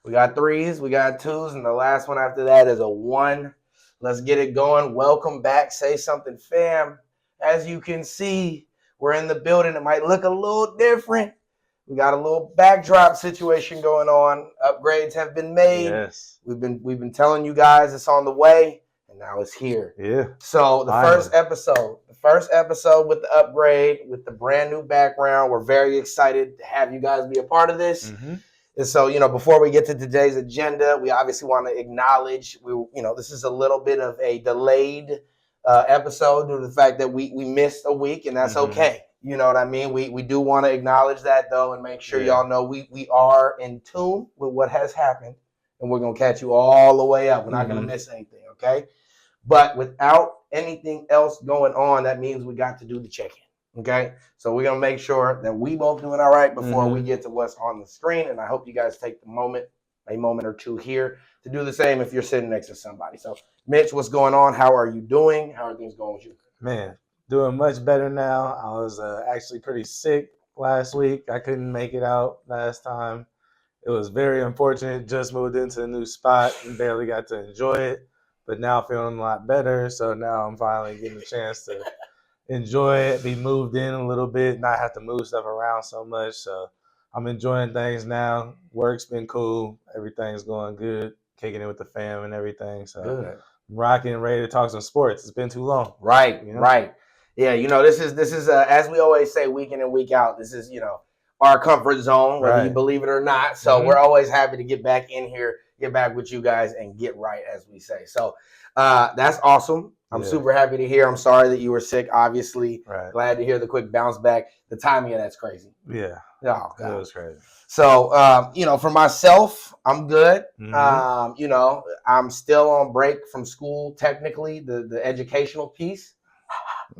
We got threes, we got twos, and the last one after that is a one. Let's get it going. Welcome back, Say Something fam. As you can see, we're in the building. It might look a little different. We got a little backdrop situation going on. Upgrades have been made. Yes. We've been telling you guys it's on the way, and now it's here. Yeah. So the first episode with the upgrade, with the brand new background, we're very excited to have you guys be a part of this. Mm-hmm. And so, before we get to today's agenda, we obviously want to acknowledge this is a little bit of a delayed episode due to the fact that we missed a week, and that's okay. You know what I mean? We do want to acknowledge that, though, and make sure y'all know we are in tune with what has happened, and we're going to catch you all the way up. We're not going to miss anything, okay? But without anything else going on, that means we got to do the check-in. Okay, so we're gonna make sure that we both doing all right before we get to what's on the screen, and I hope you guys take a moment or two here to do the same if you're sitting next to somebody. So, Mitch, what's going on? How are you doing? How are things going with you? Man, doing much better now. I was actually pretty sick last week. I couldn't make it out last time. It was very unfortunate. Just moved into a new spot and barely got to enjoy it, but now feeling a lot better. So now I'm finally getting a chance to enjoy it, be moved in a little bit, not have to move stuff around so much. So I'm enjoying things now. Work's been cool. Everything's going good. Kicking it with the fam and everything. So Good. I'm rocking and ready to talk some sports. It's been too long. Right. Yeah, this is as we always say, week in and week out. This is our comfort zone, whether you believe it or not. So we're always happy to get back in here, get back with you guys, and get right, as we say. So that's awesome. I'm super happy to hear. I'm sorry that you were sick, obviously. Right. Glad to hear the quick bounce back. The timing of that's crazy. Yeah. Oh, God. It was crazy. So, for myself, I'm good. I'm still on break from school, technically, the educational piece.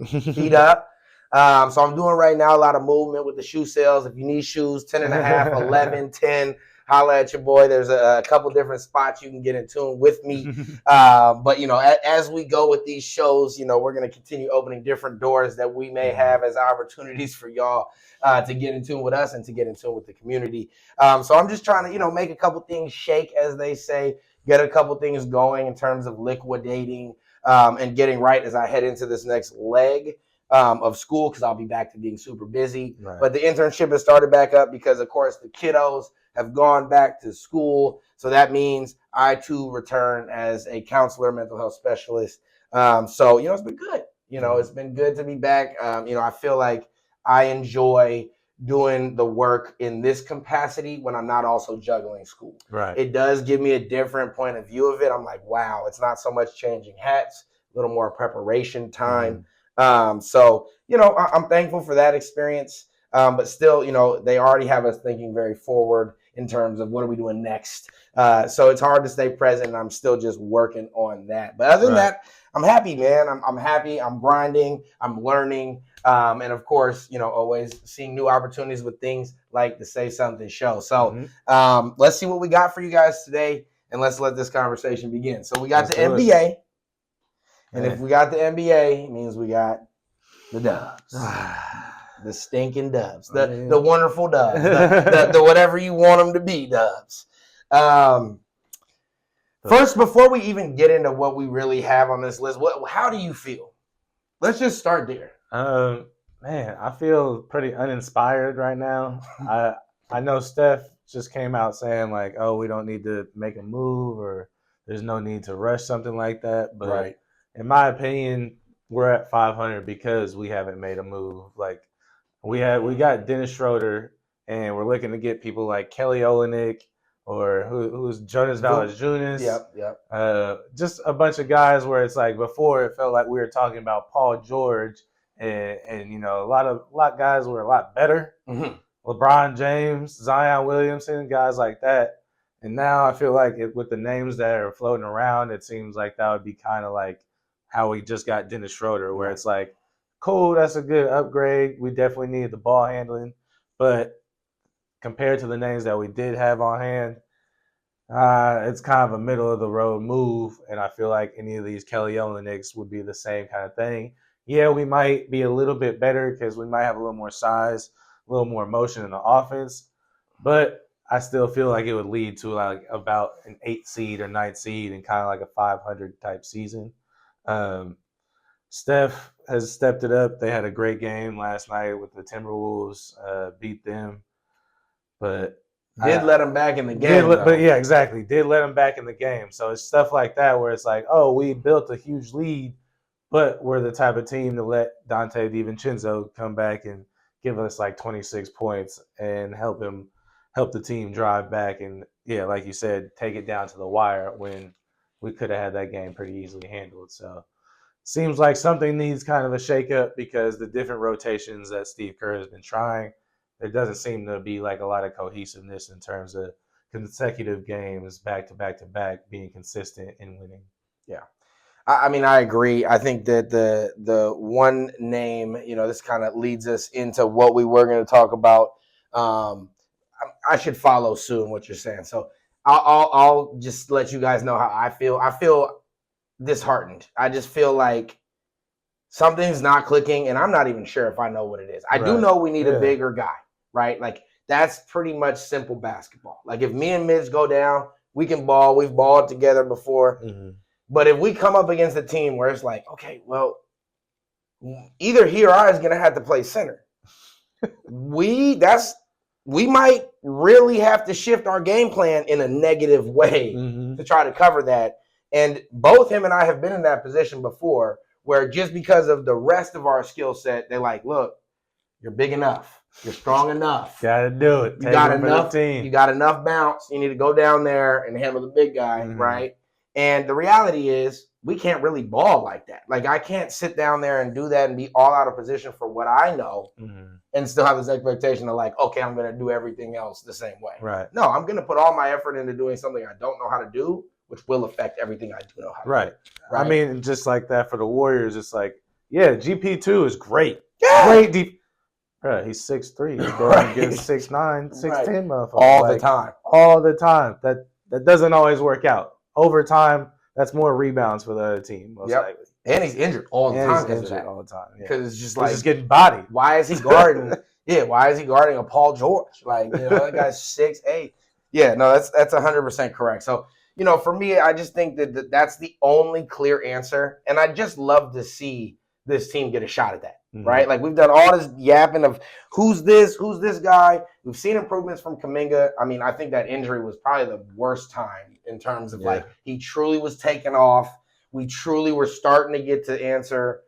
Feet up. So I'm doing right now a lot of movement with the shoe sales. If you need shoes, 10.5, 11, 10, holla at your boy. There's a couple different spots you can get in tune with me. But, as we go with these shows, we're going to continue opening different doors that we may have as opportunities for y'all to get in tune with us and to get in tune with the community. So I'm just trying to, make a couple things shake, as they say, get a couple things going in terms of liquidating and getting right as I head into this next leg of school, because I'll be back to being super busy. Right. But the internship has started back up because, of course, the kiddos have gone back to school. So that means I, too, return as a counselor, mental health specialist. So, it's been good. It's been good to be back. I feel like I enjoy doing the work in this capacity when I'm not also juggling school. Right. It does give me a different point of view of it. I'm like, wow, it's not so much changing hats, a little more preparation time. So, I'm thankful for that experience. But still, they already have us thinking very forward in terms of what are we doing next. So it's hard to stay present, and I'm still just working on that. But other than that, I'm happy, man. I'm happy. I'm grinding. I'm learning. And of course, always seeing new opportunities with things like the Say Something Show. So let's see what we got for you guys today, and let's let this conversation begin. So we got the NBA. And if we got the NBA, it means we got the Dubs. The stinking Dubs. The wonderful Dubs. the whatever you want them to be Dubs. First, before we even get into what we really have on this list, how do you feel? Let's just start there. Man, I feel pretty uninspired right now. I know Steph just came out saying like, oh, we don't need to make a move, or there's no need to rush something like that. But in my opinion, we're at 500 because we haven't made a move. Like we got Dennis Schroeder, and we're looking to get people like Kelly Olynyk, or who's Jonas Valanciunas. Yep. Just a bunch of guys where it's like before it felt like we were talking about Paul George, and a lot of guys were a lot better. LeBron James, Zion Williamson, guys like that. And now I feel like with the names that are floating around, it seems like that would be kind of like how we just got Dennis Schroeder, where it's like, cool, that's a good upgrade. We definitely need the ball handling. But compared to the names that we did have on hand, it's kind of a middle-of-the-road move, and I feel like any of these Kelly Olynyks would be the same kind of thing. Yeah, we might be a little bit better because we might have a little more size, a little more motion in the offense, but I still feel like it would lead to like about an 8 seed or 9 seed and kind of like a 500 type season. Um, Steph has stepped it up. They had a great game last night with the Timberwolves, beat them, but Did let him back in the game, but yeah, exactly. Did let him back in the game. So it's stuff like that where it's like, oh, we built a huge lead, but we're the type of team to let Dante DiVincenzo come back and give us like 26 points and help the team drive back and, yeah, like you said, take it down to the wire when we could have had that game pretty easily handled. So seems like something needs kind of a shakeup because the different rotations that Steve Kerr has been trying, there doesn't seem to be like a lot of cohesiveness in terms of consecutive games back to back to back being consistent and winning. Yeah. I mean, I agree. I think that the one name, this kind of leads us into what we were going to talk about. I should follow soon what you're saying. So I'll just let you guys know how I feel. I feel disheartened. I just feel like something's not clicking, and I'm not even sure if I know what it is. I do know we need a bigger guy, right? Like, that's pretty much simple basketball. Like, if me and Mitch go down, we can ball. We've balled together before. Mm-hmm. But if we come up against a team where it's like, okay, well, either he or I is going to have to play center. We might really have to shift our game plan in a negative way to try to cover that. And both him and I have been in that position before where just because of the rest of our skill set, they're like, look, you're big enough. You're strong enough. Gotta do it. You got enough. You got enough bounce. You need to go down there and handle the big guy, right? And the reality is we can't really ball like that. Like, I can't sit down there and do that and be all out of position for what I know and still have this expectation of like, okay, I'm going to do everything else the same way. Right. No, I'm going to put all my effort into doing something I don't know how to do, which will affect everything I do know how to do. Right. I mean, just like that for the Warriors, it's like, yeah, GP2 is great. Yeah. Great deep. Bro, he's 6'3". He's going against 6'9", 6'10" motherfuckers. All the time. That doesn't always work out. Over time, that's more rebounds for the other team, most likely. And he's injured all the time. Because it's just like, he's getting bodied. Why is he guarding? Why is he guarding a Paul George? Like, that guy's 6'8". Yeah, no, that's 100% correct. So, for me, I just think that that's the only clear answer, and I just love to see this team get a shot at that. Right? Like, we've done all this yapping of who's this guy. We've seen improvements from Kuminga. I mean, I think that injury was probably the worst time in terms of like, he truly was taken off. We truly were starting to get to answer,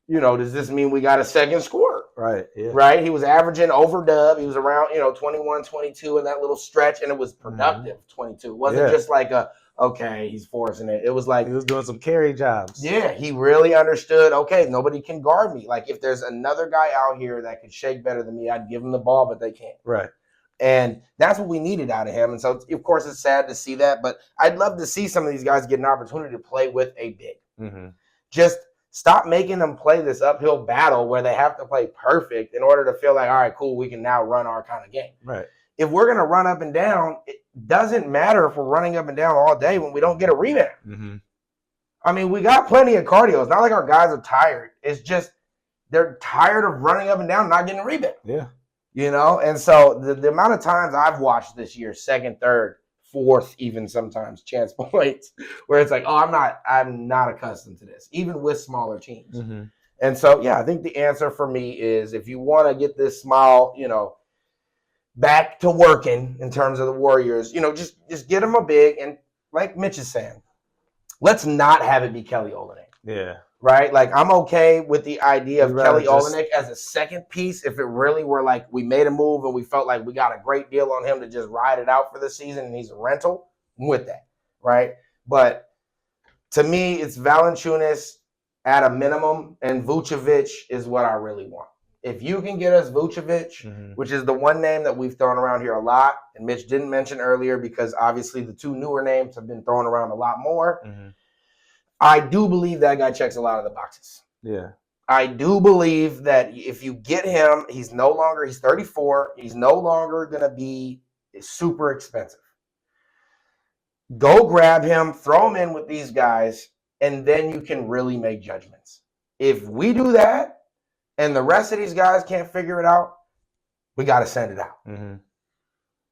does this mean we got a second scorer? Right. Yeah. Right. He was averaging over Dub. He was around, 21, 22 in that little stretch, and it was productive 22. It wasn't just like okay, he's forcing it. It was like he was doing some carry jobs. Yeah, he really understood, okay, nobody can guard me. Like, if there's another guy out here that could shake better than me, I'd give him the ball, but they can't. Right. And that's what we needed out of him. And so, of course, it's sad to see that, but I'd love to see some of these guys get an opportunity to play with a big. Just stop making them play this uphill battle where they have to play perfect in order to feel like, all right, cool, we can now run our kind of game. Right. If we're going to run up and down, it doesn't matter if we're running up and down all day when we don't get a rebound. I mean, we got plenty of cardio. It's not like our guys are tired. It's just they're tired of running up and down, not getting a rebound. Yeah. And so the amount of times I've watched this year, second, third, fourth, even sometimes chance points, where it's like, oh, I'm not accustomed to this, even with smaller teams. And so, yeah, I think the answer for me is if you want to get this smile, back to working in terms of the Warriors, just get them a big, and like Mitch is saying, let's not have it be Kelly Olynyk. Yeah. Right? Like, I'm okay with the idea of Kelly Olynyk as a second piece if it really were like we made a move and we felt like we got a great deal on him to just ride it out for the season and he's a rental. I'm with that, right? But to me, it's Valanciunas at a minimum, and Vucevic is what I really want. If you can get us Vucevic, which is the one name that we've thrown around here a lot, and Mitch didn't mention earlier because obviously the two newer names have been thrown around a lot more, I do believe that guy checks a lot of the boxes. Yeah. I do believe that if you get him, he's 34. He's no longer going to be super expensive. Go grab him, throw him in with these guys, and then you can really make judgments. If we do that and the rest of these guys can't figure it out, we got to send it out.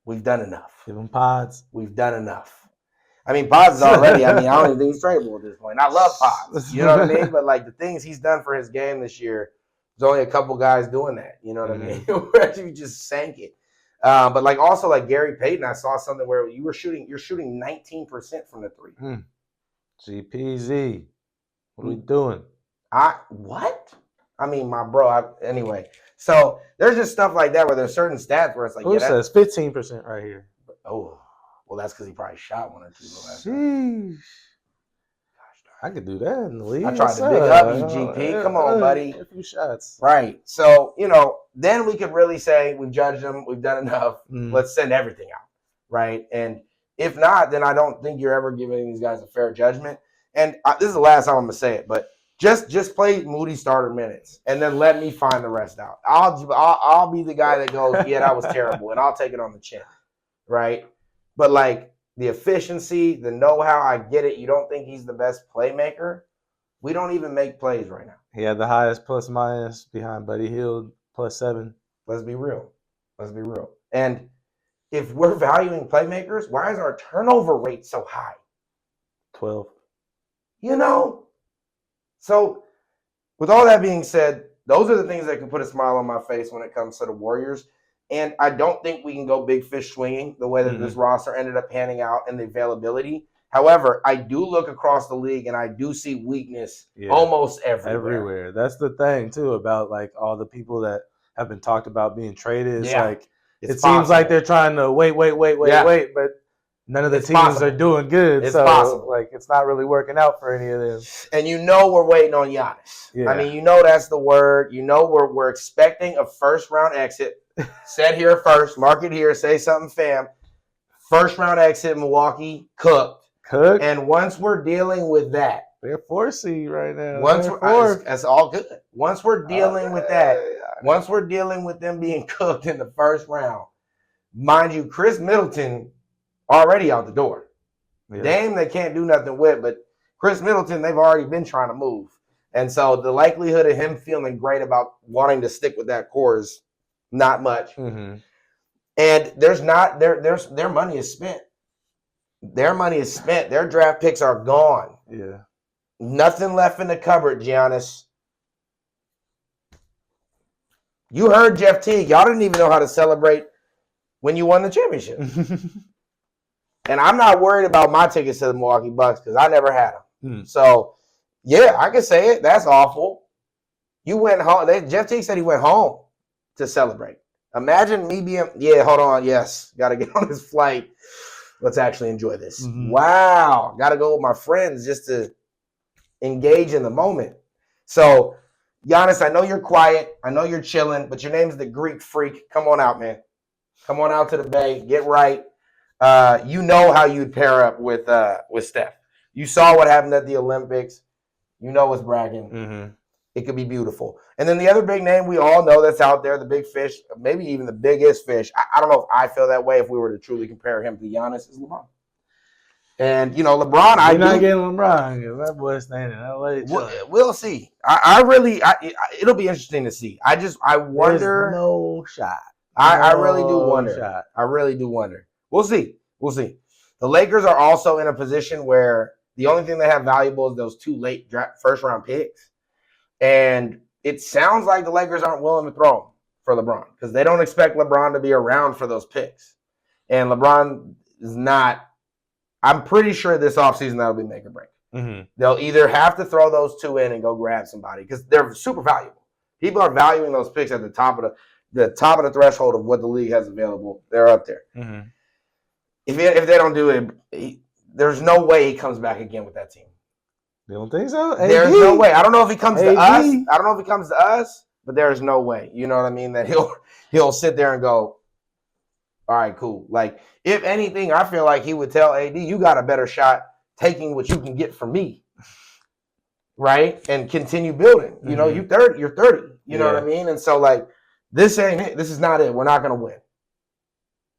we've done enough. Give him pods. We've done enough. I mean, Pods is already, I don't even think he's tradable at this point. I love Pods, you know what I mean? But, like, the things he's done for his game this year, there's only a couple guys doing that, you know what I mean? Where you just sank it. But, like, also, like, Gary Payton, I saw something where you're shooting 19% from the three. GPZ. What are we doing? What? I mean, my bro, anyway. So, there's just stuff like that where there's certain stats where it's like, Who says 15% right here? Oh, well, that's because he probably shot one or two. Sheesh. I could do that in the league. I tried to big up you, GP. Come on, buddy. A few shots. Right. So, then we could really say we've judged them. We've done enough. Let's send everything out. Right. And if not, then I don't think you're ever giving these guys a fair judgment. And this is the last time I'm going to say it, but just play Moody starter minutes and then let me find the rest out. I'll be the guy that goes, yeah, that was terrible. And I'll take it on the chin. Right. But, like, the efficiency, the know-how, I get it. You don't think he's the best playmaker. We don't even make plays right now. He had the highest plus-minus behind Buddy Hield, +7. Let's be real. And if we're valuing playmakers, why is our turnover rate so high? 12. So with all that being said, those are the things that can put a smile on my face when it comes to the Warriors. And I don't think we can go big fish swinging the way that this roster ended up panning out and the availability. However, I do look across the league and I do see weakness almost everywhere. That's the thing, too, about, like, all the people that have been talked about being traded. It's like it seems like they're trying to wait, but none of the teams are doing good. It's so, possible. Like, it's not really working out for any of them. And we're waiting on Giannis. Yeah. I mean, that's the word. We're expecting a first-round exit. Said here first, mark it here, say something, fam. First-round exit, Milwaukee, cooked. And once we're dealing with that. They're 4 seed right now. That's all good. Once we're dealing with that, once we're dealing with them being cooked in the first round, mind you, Chris Middleton already out the door. Yeah. Dame, they can't do nothing with, but Chris Middleton, they've already been trying to move. And so the likelihood of him feeling great about wanting to stick with that core is not much. And their money is spent. Their money is spent. Their draft picks are gone. Yeah. Nothing left in the cupboard, Giannis. You heard Jeff Teague. Y'all didn't even know how to celebrate when you won the championship. And I'm not worried about my tickets to the Milwaukee Bucks because I never had them. So, yeah, I can say it. That's awful. You went home. Jeff Teague said he went home to celebrate. Imagine me being, hold on. Yes, got to get on this flight. Let's actually enjoy this. Wow. Got to go with my friends just to engage in the moment. So, Giannis, I know you're quiet. I know you're chilling, but your name's the Greek Freak. Come on out, man. Come on out to the Bay. Get right. You know how you'd pair up with Steph. You saw what happened at the Olympics. You know it's bragging. It could be beautiful. And then the other big name we all know that's out there, the big fish, maybe even the biggest fish. I don't know if I feel that way if we were to truly compare him to Giannis, is LeBron. And, LeBron, You're not getting LeBron because that boy's staying in LA. We'll see. It'll be interesting to see. I wonder. There's no shot. I really do wonder. I really do wonder. We'll see. The Lakers are also in a position where the only thing they have valuable is those 2 late first-round picks. And it sounds like the Lakers aren't willing to throw them for LeBron because they don't expect LeBron to be around for those picks. And LeBron is not – I'm pretty sure this offseason that'll be make or break. They'll either have to throw those 2 in and go grab somebody because they're super valuable. People are valuing those picks at the top of the threshold of what the league has available. They're up there. If they don't do it, there's no way he comes back again with that team. You don't think so? There's no way. I don't know if he comes to us. But there's no way. You know what I mean? That he'll sit there and go, all right, cool. Like, if anything, I feel like he would tell AD, you got a better shot taking what you can get from me. Right? And continue building. You know, you're 30. You know what I mean? And so, like, this ain't it. This is not it. We're not going to win.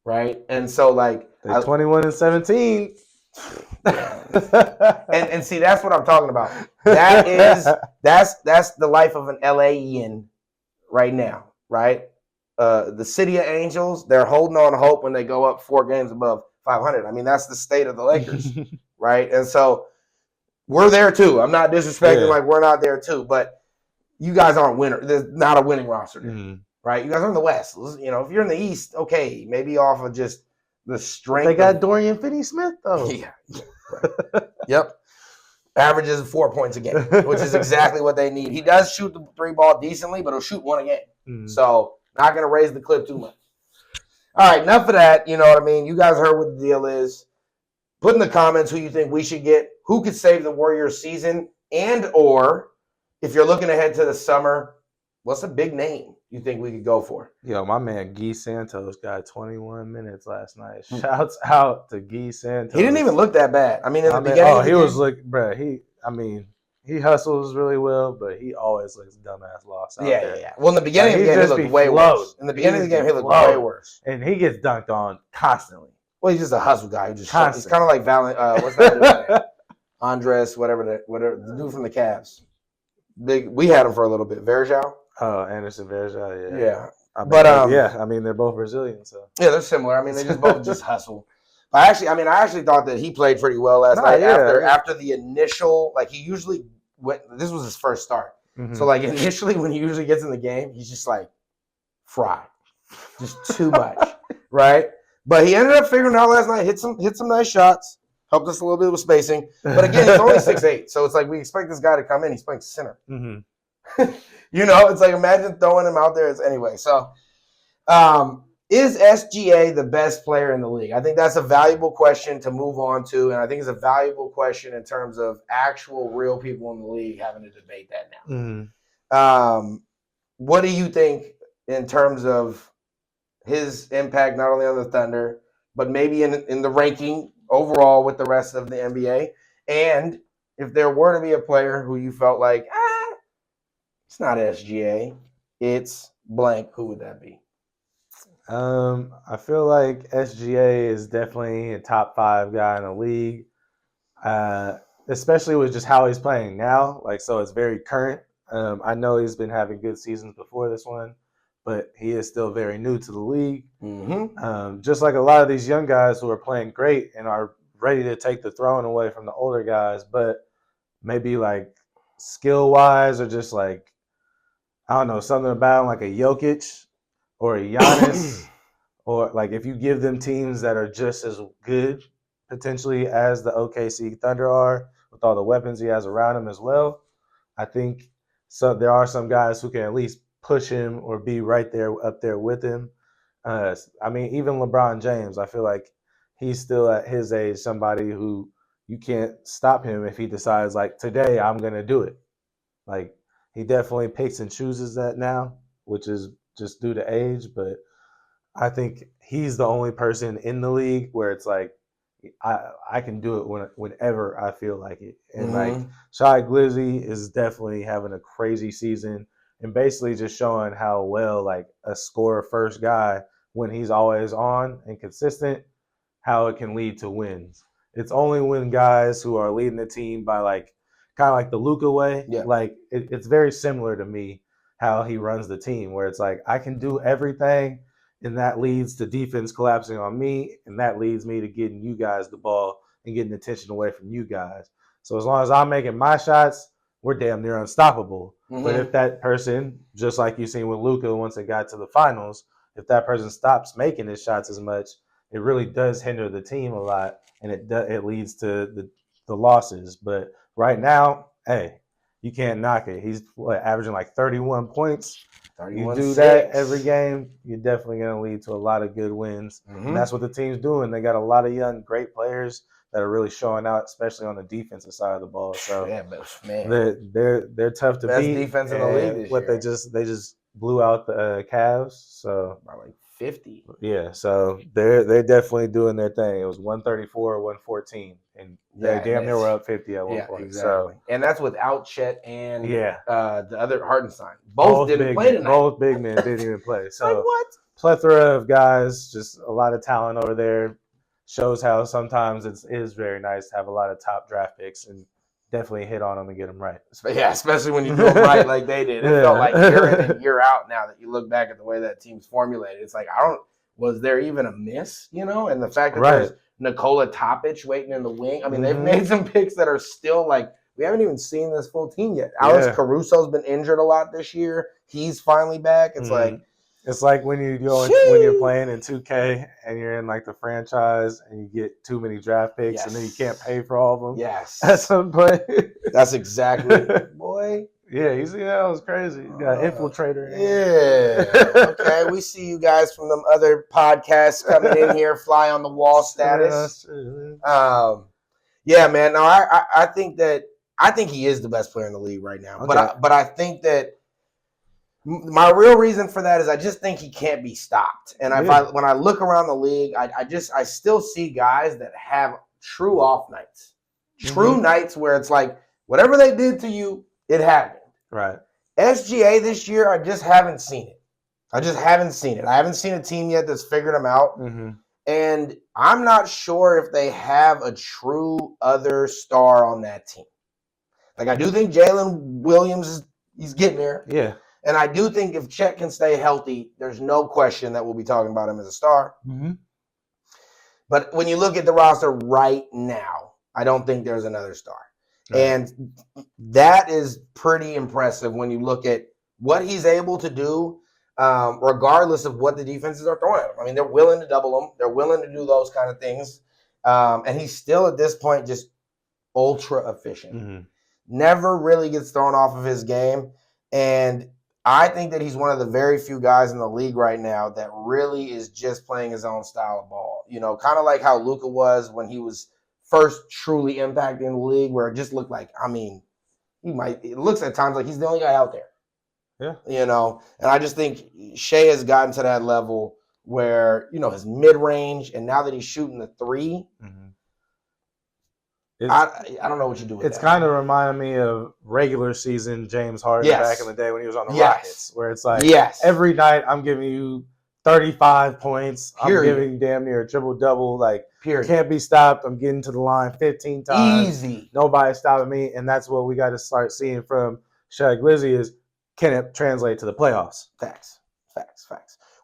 Right? And so, like, they're 21-17. and see, that's what I'm talking about. That's the life of an LAian right now, right? the City of Angels. They're holding on hope when they go up 4 games above 500. I mean, that's the state of the Lakers, right? And so we're there too. I'm not disrespecting like we're not there too, but you guys aren't winners. There's not a winning roster there, right? You guys are in the West. You know, if you're in the East, okay, maybe off of just the strength. They got Dorian Finney-Smith though. Yeah. Right. Yep. Averages 4 points a game, which is exactly what they need. He does shoot the 3 ball decently, but he'll shoot 1 a game. So not going to raise the clip too much. All right, enough of that. You know what I mean? You guys heard what the deal is. Put in the comments who you think we should get, who could save the Warriors season, and or if you're looking ahead to the summer, what's a big name you think we could go for? Yo, my man Guy Santos got 21 minutes last night. Shouts out to Guy Santos. He didn't even look that bad. I mean, in the beginning, he was like, bro. He hustles really well, but he always looks dumbass lost. Yeah. Well, in the beginning of the game, he looked way worse. In the beginning of the game, he looked way worse, and he gets dunked on constantly. Well, he's just a hustle guy who just he's kind of like what's that dude? Andres, whatever the dude from the Cavs. Big. We had him for a little bit. Verjao. Oh, Anderson Verjao. Yeah. I mean, they're both Brazilian, so yeah, they're similar. I mean, they just both just hustle. But I actually thought that he played pretty well last night. After the initial, like he usually went. This was his first start, so like initially when he usually gets in the game, he's just like fried, just too much, right? But he ended up figuring out last night. Hit some nice shots. Helped us a little bit with spacing. But again, he's only 6'8", so it's like we expect this guy to come in. He's playing center. You know, it's like imagine throwing him out there. Anyway, so is SGA the best player in the league? I think that's a valuable question to move on to, and I think it's a valuable question in terms of actual real people in the league having to debate that now. What do you think in terms of his impact not only on the Thunder, but maybe in the ranking overall with the rest of the NBA? And if there were to be a player who you felt like, it's not SGA, it's blank, who would that be? I feel like SGA is definitely a top 5 guy in the league, especially with just how he's playing now. Like, so it's very current. I know he's been having good seasons before this one, but he is still very new to the league. Just like a lot of these young guys who are playing great and are ready to take the throne away from the older guys, but maybe like skill-wise or just like, I don't know, something about like a Jokic or a Giannis, or like if you give them teams that are just as good potentially as the OKC Thunder are with all the weapons he has around him as well, I think so. There are some guys who can at least push him or be right there up there with him. I mean, even LeBron James, I feel like he's still at his age somebody who you can't stop him if he decides like today I'm gonna do it. Like he definitely picks and chooses that now, which is just due to age, but I think he's the only person in the league where it's like I can do it whenever I feel like it. And like Shai Glizzy is definitely having a crazy season and basically just showing how well like a scorer first guy when he's always on and consistent, how it can lead to wins. It's only when guys who are leading the team by like kind of like the Luka way, like it's very similar to me how he runs the team, where it's like I can do everything, and that leads to defense collapsing on me, and that leads me to getting you guys the ball and getting attention away from you guys. So as long as I'm making my shots, we're damn near unstoppable. But if that person, just like you seen with Luka once it got to the finals, if that person stops making his shots as much, it really does hinder the team a lot, and it leads to the losses. But right now, hey, you can't knock it. He's averaging like 31 points. You do that every game, you're definitely going to lead to a lot of good wins. And that's what the team's doing. They got a lot of young, great players that are really showing out, especially on the defensive side of the ball. So they're tough to beat. Best defense in the league this year. They just blew out the Cavs. So by like 50. Yeah, so they're definitely doing their thing. It was 134 or 114, and they damn near were up 50 at one point. Exactly. So, and that's without Chet and the other Hartenstein. Both didn't play tonight. Both big men didn't even play. So like what? Plethora of guys, just a lot of talent over there. Shows how sometimes it is very nice to have a lot of top draft picks and definitely hit on them and get them right. Yeah, especially when you do them right like they did. It felt like year in and year out now that you look back at the way that team's formulated. It's like, was there even a miss, you know? And the fact that there's Nikola Topic waiting in the wing. I mean, they've made some picks that are still like, we haven't even seen this full team yet. Alex Caruso's been injured a lot this year. He's finally back. It's like, it's like when you're playing in 2K and you're in like the franchise and you get too many draft picks and then you can't pay for all of them. Yes. At some point. That's exactly boy. Yeah, that was crazy. You got infiltrator. Yeah. Okay, we see you guys from them other podcasts coming in here, fly on the wall status. Yeah, man. No, I think he is the best player in the league right now. Okay. But I think that my real reason for that is I just think he can't be stopped. And when I look around the league, I still see guys that have true off nights. True nights where it's like whatever they did to you, it happened. Right. SGA this year, I just haven't seen it. I haven't seen a team yet that's figured him out. And I'm not sure if they have a true other star on that team. Like, I do think Jalen Williams he's getting there. Yeah. And I do think if Chet can stay healthy, there's no question that we'll be talking about him as a star. But when you look at the roster right now, I don't think there's another star. Right. And that is pretty impressive when you look at what he's able to do, regardless of what the defenses are throwing at him. I mean, they're willing to double him. They're willing to do those kind of things. And he's still at this point just ultra efficient. Never really gets thrown off of his game. And I think that he's one of the very few guys in the league right now that really is just playing his own style of ball. You know, kind of like how Luka was when he was first truly impacting the league, where it just looked like, I mean, it looks at times like he's the only guy out there. Yeah. You know, and I just think Shea has gotten to that level where, you know, his mid-range, and now that he's shooting the three, I don't know what you do with that. It's kind of reminding me of regular season James Harden back in the day when he was on the Rockets, where it's like every night I'm giving you 35 points. I'm giving you damn near a triple-double. Like, can't be stopped. I'm getting to the line 15 times. Easy. Nobody's stopping me. And that's what we got to start seeing from Shaq Glizzy is, can it translate to the playoffs? Facts.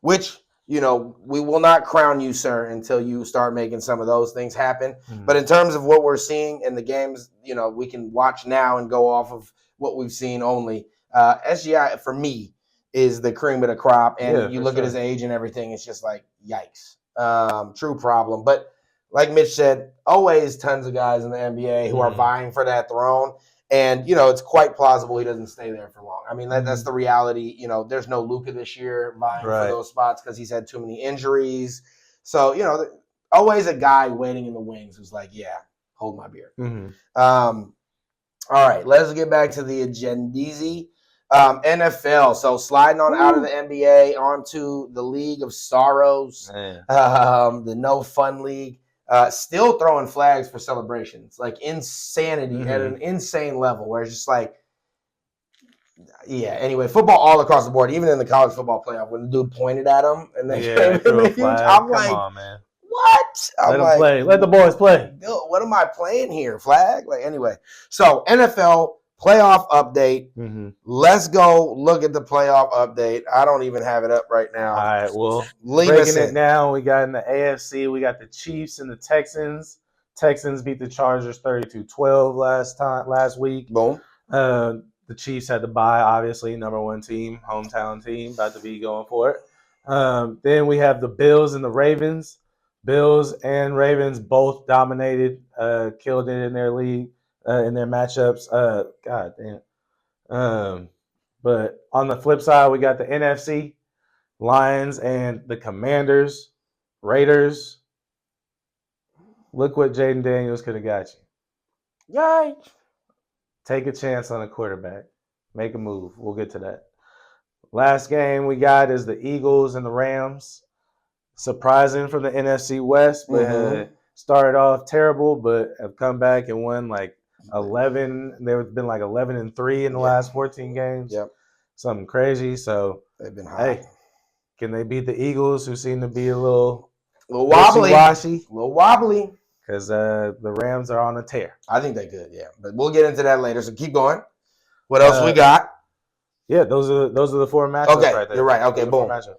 Which, you know, we will not crown you, sir, until you start making some of those things happen. But in terms of what we're seeing in the games, you know, we can watch now and go off of what we've seen only. SGI, for me, is the cream of the crop. And you look at his age and everything, it's just like, yikes. True problem. But like Mitch said, always tons of guys in the NBA who are vying for that throne. And, you know, it's quite plausible he doesn't stay there for long. I mean, that's the reality. You know, there's no Luka this year vying for those spots because he's had too many injuries. So, you know, always a guy waiting in the wings who's like, yeah, hold my beer. All right, let's get back to the agendizi. NFL. So sliding on out of the NBA onto the League of Sorrows, the No Fun League. Still throwing flags for celebrations, like insanity at an insane level, where it's just like, anyway, football all across the board, even in the college football playoff, when the dude pointed at him and they came in the huge, I'm like, on, man. What? Let them play. Let the boys play. What am I playing here? Flag? Like, anyway. So NFL playoff update. Let's go look at the playoff update. I don't even have it up right now. All right, well, breaking it down, we got in the AFC, we got the Chiefs and the Texans. Texans beat the Chargers 32-12 last week. Boom. The Chiefs had to bye, obviously, number one team, hometown team, about to be going for it. Then we have the Bills and the Ravens. Bills and Ravens both dominated, killed it in their league. In their matchups. God damn. But on the flip side, we got the NFC, Lions and the Commanders, Raiders. Look what Jaden Daniels could have got you. Yikes. Take a chance on a quarterback. Make a move. We'll get to that. Last game we got is the Eagles and the Rams. Surprising from the NFC West, but started off terrible, but have come back and won like 11. They've been like 11-3 in the last 14 games. Something crazy. So they've been high. Hey, can they beat the Eagles, who seem to be a little wobbly? Wishy-washy? A little wobbly. because the Rams are on a tear. I think they could, yeah. But we'll get into that later. So keep going. What else we got? Yeah, those are the 4 matchups Okay, right there. you're right. Okay, boom. 4 matchups.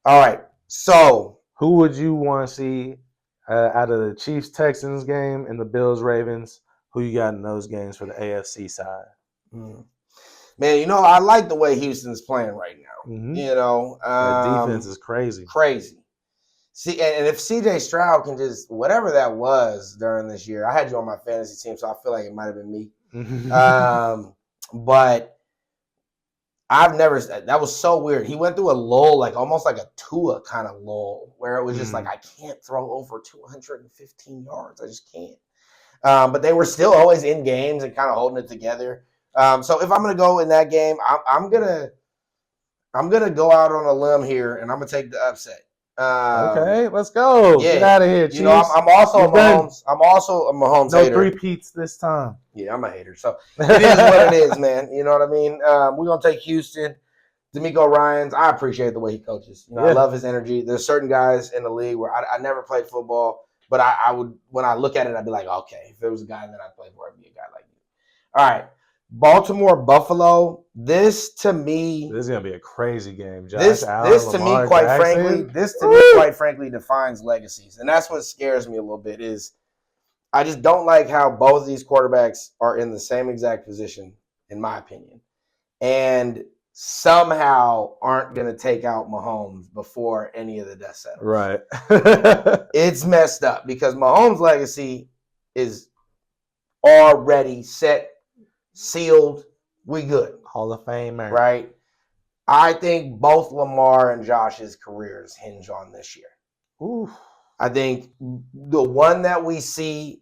All right. So who would you want to see out of the Chiefs-Texans game and the Bills-Ravens? Who you got in those games for the AFC side? Man, I like the way Houston's playing right now. Mm-hmm. The defense is crazy. Crazy. See, and if CJ Stroud can just, whatever that was during this year, I had you on my fantasy team, so I feel like it might have been me. But that was so weird. He went through a lull, like almost like a Tua kind of lull, where it was just like, I can't throw over 215 yards. I just can't. But they were still always in games and kind of holding it together. So if I'm going to go in that game, I'm gonna go out on a limb here, and I'm gonna take the upset. Okay, let's go. Yeah. Get out of here, Chiefs. I'm also a Mahomes. I'm also a Mahomes hater. No 3-peats this time. Yeah, I'm a hater. So it is what it is, man. You know what I mean? We're gonna take Houston. D'Amico Ryans, I appreciate the way he coaches. I love his energy. There's certain guys in the league where I never played football, but I would, when I look at it, I'd be like, okay, if there was a guy that I'd play for, I'd be a guy like you. All right. Baltimore, Buffalo. This to me, this is gonna be a crazy game. This to me, quite frankly, defines legacies, and that's what scares me a little bit. Is I just don't like how both of these quarterbacks are in the same exact position, in my opinion, and somehow aren't going to take out Mahomes before any of the dust settles. Right. It's messed up because Mahomes' legacy is already set. Sealed, we good. Hall of Famer. Right? I think both Lamar and Josh's careers hinge on this year. Ooh. I think the one that we see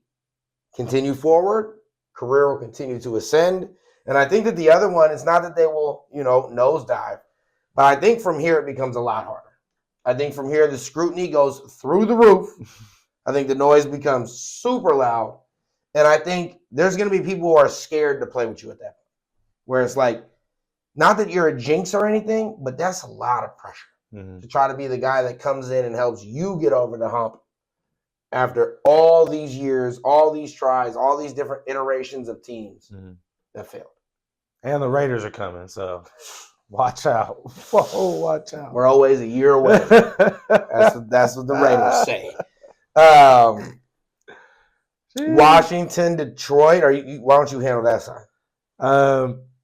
continue forward, career will continue to ascend. And I think that the other one, it's not that they will, nosedive, but I think from here it becomes a lot harder. I think from here the scrutiny goes through the roof. I think the noise becomes super loud. And I think there's going to be people who are scared to play with you at that point. Where it's like, not that you're a jinx or anything, but that's a lot of pressure to try to be the guy that comes in and helps you get over the hump after all these years, all these tries, all these different iterations of teams that failed. And the Raiders are coming, so watch out. Whoa, watch out. We're always a year away. That's what the Raiders say. Washington, Detroit. Why don't you handle that side?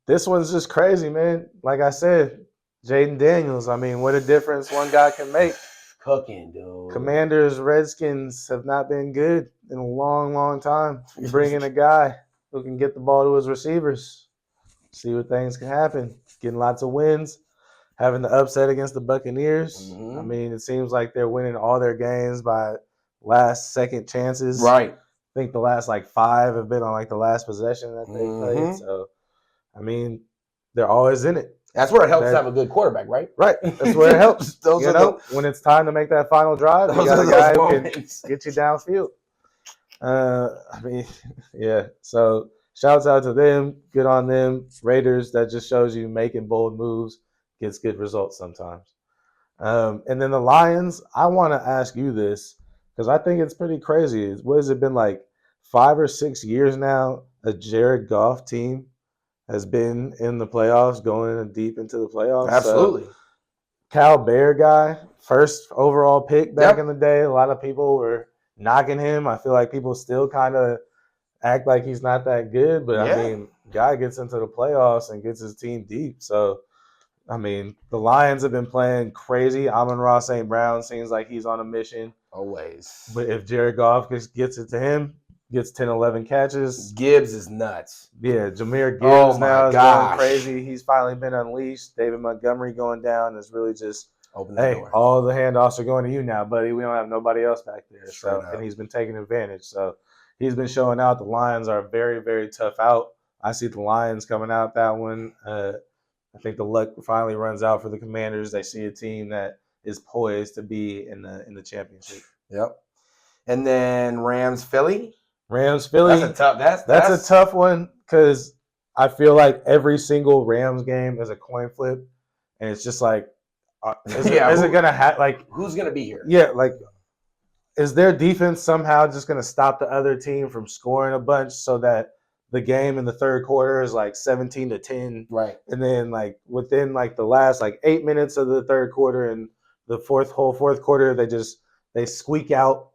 This one's just crazy, man. Like I said, Jaden Daniels. I mean, what a difference one guy can make. Cooking, dude. Commanders, Redskins have not been good in a long, long time. You bring in a guy who can get the ball to his receivers, see what things can happen. Getting lots of wins, having the upset against the Buccaneers. I mean, it seems like they're winning all their games by last-second chances. Right. I think the last 5 have been on the last possession that they played. So, I mean, they're always in it. That's where it helps to have a good quarterback, right? Right. That's where it helps. When it's time to make that final drive, you got a guy who can get you downfield. I mean, yeah. So, shouts out to them. Good on them. Raiders, that just shows you making bold moves gets good results sometimes. And then the Lions, I want to ask you this, because I think it's pretty crazy. What has it been 5 or 6 years now? A Jared Goff team has been in the playoffs, going deep into the playoffs. Absolutely. So, Cal Bear guy, first overall pick back in the day. A lot of people were knocking him. I feel like people still kind of act like he's not that good. But, I mean, guy gets into the playoffs and gets his team deep. So, I mean, the Lions have been playing crazy. Amon-Ra St. Brown seems like he's on a mission. Always. But if Jared Goff gets it to him, gets 10, 11 catches. Gibbs is nuts. Yeah, Jahmyr Gibbs now is going crazy. He's finally been unleashed. David Montgomery going down is really just, open the door. All the handoffs are going to you now, buddy. We don't have nobody else back there. And he's been taking advantage. So he's been showing out. The Lions are very, very tough out. I see the Lions coming out that one. I think the luck finally runs out for the Commanders. They see a team that is poised to be in the championship. Yep. And then Rams-Philly. Rams-Philly. That's a tough one because I feel like every single Rams game is a coin flip, and it's just is it gonna have who's gonna be here? Yeah, is their defense somehow just going to stop the other team from scoring a bunch so that the game in the third quarter is like 17-10, Right. and then like within like the last like 8 minutes of the third quarter and the fourth quarter they squeak out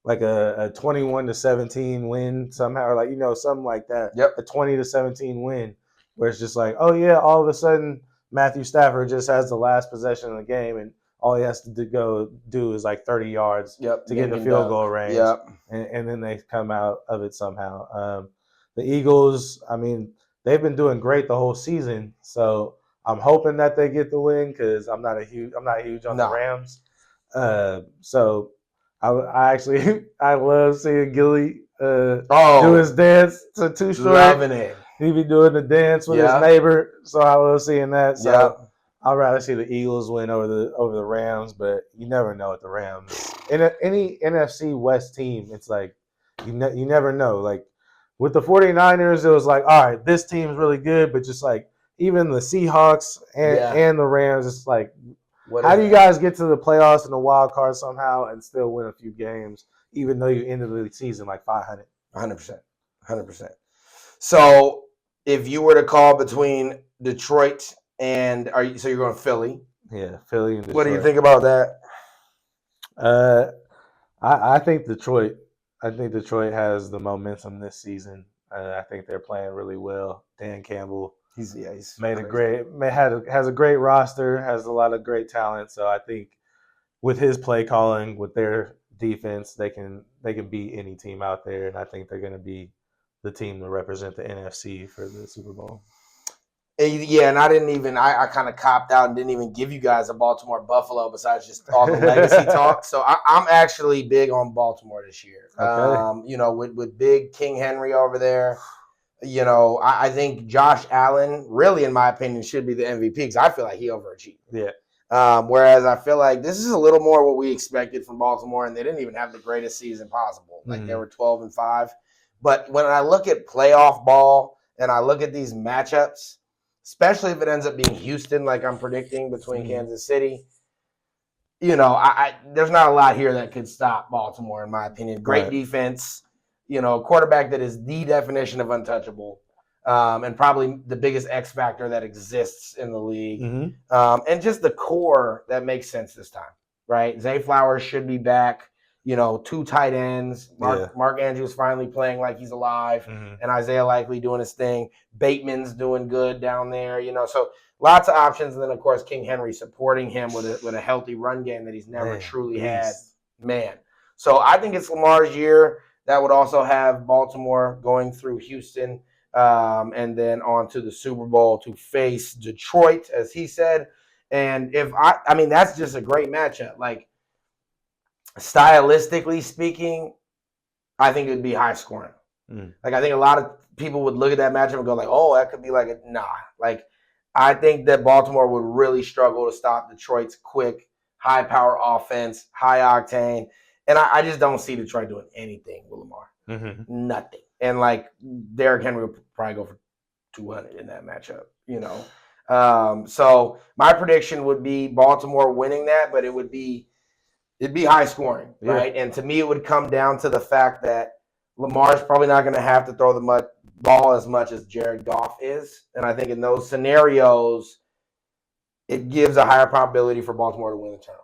like a 21-17 win somehow, or like something like that. Yep. A 20-17 win, where it's just like, oh yeah, all of a sudden Matthew Stafford just has the last possession of the game, and all he has to go do is like 30 yards to get in the field goal range. Yep. And then they come out of it somehow. The Eagles, I mean, they've been doing great the whole season, so I'm hoping that they get the win because I'm not huge on the Rams. So I actually I love seeing Gilly do his dance to Too Short. Loving it. He be doing the dance with his neighbor, so I love seeing that. So I'd rather see the Eagles win over the Rams, but you never know with the Rams. In any NFC West team, it's like you never know. Like with the 49ers, it was like, all right, this team's really good, but just like even the Seahawks and the Rams, it's like, how do you guys get to the playoffs and the wild card somehow and still win a few games, even though you ended the season like 500? 100%. So if you were to call between Detroit and so you're going Philly? Yeah, Philly and Detroit. What do you think about that? I think Detroit. I think Detroit has the momentum this season. I think they're playing really well. Dan Campbell. He's has a great roster, has a lot of great talent. So I think with his play calling, with their defense, they can beat any team out there, and I think they're going to be the team to represent the NFC for the Super Bowl. Yeah, and I kind of copped out and didn't even give you guys a Baltimore Buffalo besides just all the legacy talk. So I'm actually big on Baltimore this year. Okay. With big King Henry over there. I think Josh Allen, really, in my opinion, should be the MVP because I feel like he overachieved. Yeah. Whereas I feel like this is a little more what we expected from Baltimore, and they didn't even have the greatest season possible. Like they were 12-5. But when I look at playoff ball and I look at these matchups, especially if it ends up being Houston, like I'm predicting between Kansas City, there's not a lot here that could stop Baltimore, in my opinion. Great defense. Quarterback that is the definition of untouchable, and probably the biggest X factor that exists in the league. And just the core that makes sense this time, right? Zay Flowers should be back. 2 tight ends. Mark Andrews finally playing like he's alive, and Isaiah Likely doing his thing. Bateman's doing good down there. So lots of options, and then of course King Henry supporting him with a healthy run game that he's never truly had. So I think it's Lamar's year. That would also have Baltimore going through Houston and then on to the Super Bowl to face Detroit, as he said. And that's just a great matchup. Like, stylistically speaking, I think it would be high scoring. Like, I think a lot of people would look at that matchup and go like, oh, that could be like nah. Like, I think that Baltimore would really struggle to stop Detroit's quick, high-power offense, high octane. And I just don't see Detroit doing anything with Lamar. Nothing. And, like, Derrick Henry will probably go for 200 in that matchup, So my prediction would be Baltimore winning that, but it'd be high scoring, right? And to me, it would come down to the fact that Lamar's probably not going to have to throw the ball as much as Jared Goff is. And I think in those scenarios, it gives a higher probability for Baltimore to win the turnover.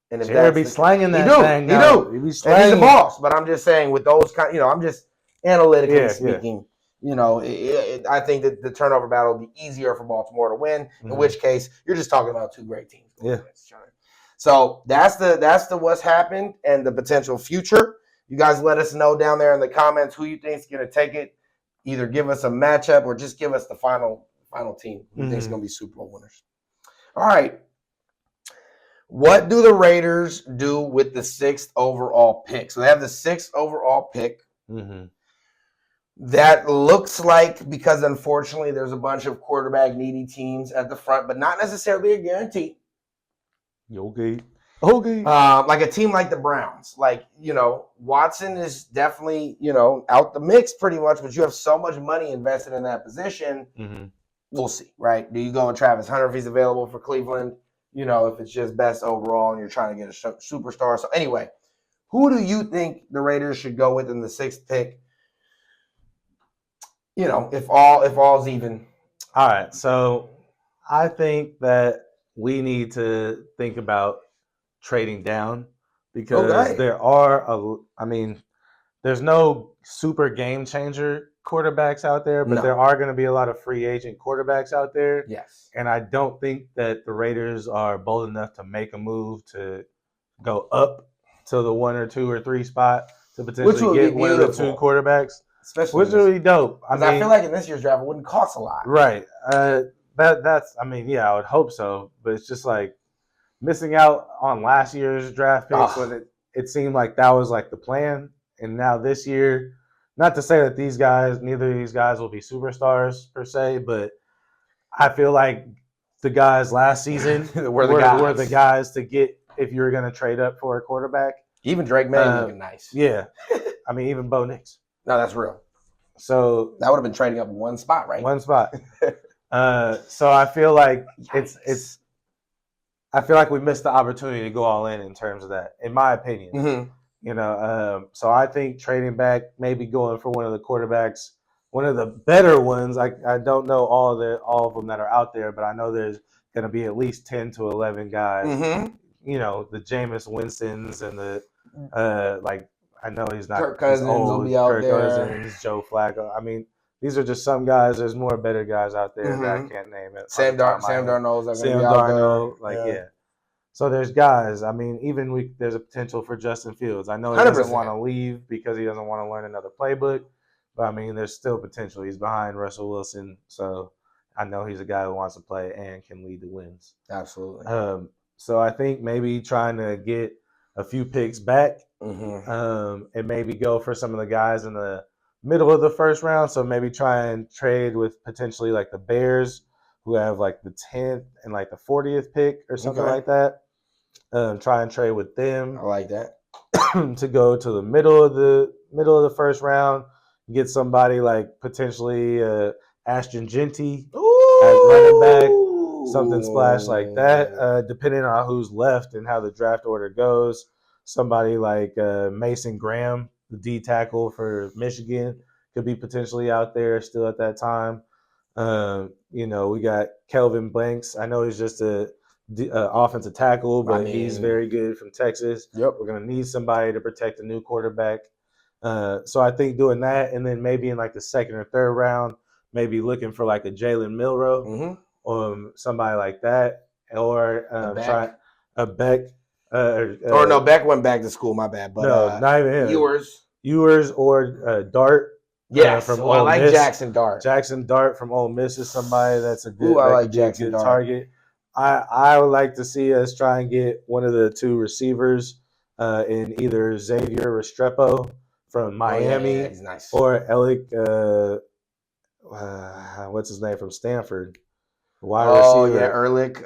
And if Jared be slanging that thing. He do. He's the boss. But I'm just saying with those I'm just analytically speaking, I think that the turnover battle will be easier for Baltimore to win, in which case you're just talking about 2 great teams. So that's the what's happened and the potential future. You guys let us know down there in the comments who you think is going to take it. Either give us a matchup or just give us the final team who you think is going to be Super Bowl winners. All right. What do the Raiders do with the 6th overall pick? So they have the 6th overall pick. That looks like, because unfortunately there's a bunch of quarterback needy teams at the front, but not necessarily a guarantee. Okay. Like a team like the Browns. Like, Watson is definitely, out the mix pretty much, but you have so much money invested in that position. We'll see, right? Do you go with Travis Hunter if he's available for Cleveland? If it's just best overall and you're trying to get a superstar. So anyway, Who do you think the Raiders should go with in the 6th pick? If all's even. All right, so I think that we need to think about trading down because there's no super game changer quarterbacks out there, but there are going to be a lot of free agent quarterbacks out there. Yes. And I don't think that the Raiders are bold enough to make a move to go up to the 1 or 2 or 3 spot to potentially get one of the 2 quarterbacks. Especially which would be dope. I feel like in this year's draft, it wouldn't cost a lot. Right. I would hope so. But it's just like missing out on last year's draft picks when it seemed like that was like the plan. And now this year, not to say that neither of these guys will be superstars per se, but I feel like the guys last season were the guys to get if you were going to trade up for a quarterback. Even Drake May looking nice. Yeah. Even Bo Nix. No, that's real. So that would have been trading up one spot, right? One spot. So I feel like I feel like we missed the opportunity to go all in terms of that, in my opinion. Mm-hmm. So I think trading back, maybe going for one of the quarterbacks, one of the better ones. I don't know all of them that are out there, but I know there's going to be at least 10 to 11 guys. Mm-hmm. The Jameis Winstons and the I know he's not Kirk Cousins old. will be out Kirk there. Cousins, Joe Flacco. I mean, these are just some guys. There's more better guys out there that I can't name it. Sam Darnold's going to be out there. So there's guys. I mean, even there's a potential for Justin Fields. I know he doesn't want to leave because he doesn't want to learn another playbook. But, I mean, there's still potential. He's behind Russell Wilson. So I know he's a guy who wants to play and can lead the wins. Absolutely. So I think maybe trying to get a few picks back mm-hmm. And maybe go for some of the guys in the middle of the first round. So maybe try and trade with potentially like the Bears, who have like the 10th and like the 40th pick or something like that. Try and trade with them. I like that. To go to the middle of the first round, get somebody like potentially Ashton Genty at running back, something splash like that. Depending on who's left and how the draft order goes, somebody like Mason Graham, the D tackle for Michigan, could be potentially out there still at that time. We got Kelvin Blanks. I know he's just a offensive tackle, but he's very good from Texas. Yep. We're going to need somebody to protect the new quarterback. So I think doing that, and then maybe in like the 2nd or 3rd round, maybe looking for like a Jalen Milroe, or somebody like that, or try a Beck. No, Beck went back to school. My bad. But no, not even him. Ewers or Dart. Yes, I like Miss. Jackson Dart. Jackson Dart from Ole Miss is somebody that's a good, Jackson Dart. Target. I would like to see us try and get one of the 2 receivers in either Xavier Restrepo from Miami he's nice. or Alec, what's his name, from Stanford. Wide receiver. Ehrlich.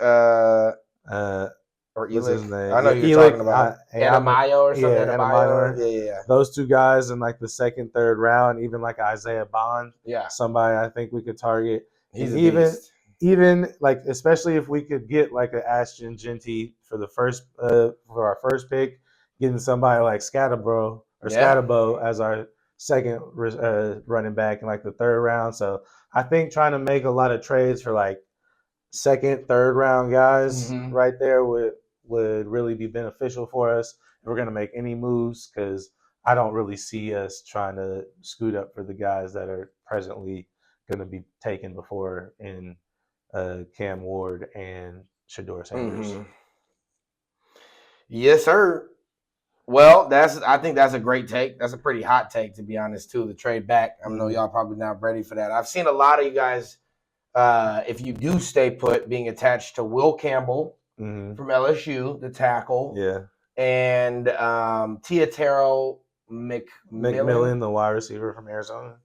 Or what's his name? I know you're talking about Anamayo or something. Anamayo. Yeah. Those 2 guys in like the 2nd, 3rd round, even like Isaiah Bond. Yeah. Somebody I think we could target. He's even like, especially if we could get like an Ashton Genty for our first pick, getting somebody like Scatterbo as our 2nd running back in like the 3rd round. So I think trying to make a lot of trades for like 2nd, 3rd round guys right there would really be beneficial for us. If we're going to make any moves, because I don't really see us trying to scoot up for the guys that are presently going to be taken before in Cam Ward and Shedeur Sanders. Yes, sir. Well, I think that's a great take. That's a pretty hot take, to be honest, too, the trade back. I know y'all probably not ready for that. I've seen a lot of you guys, if you do stay put, being attached to Will Campbell from LSU, the tackle. Yeah. And Teotaro McMillan, the wide receiver from Arizona.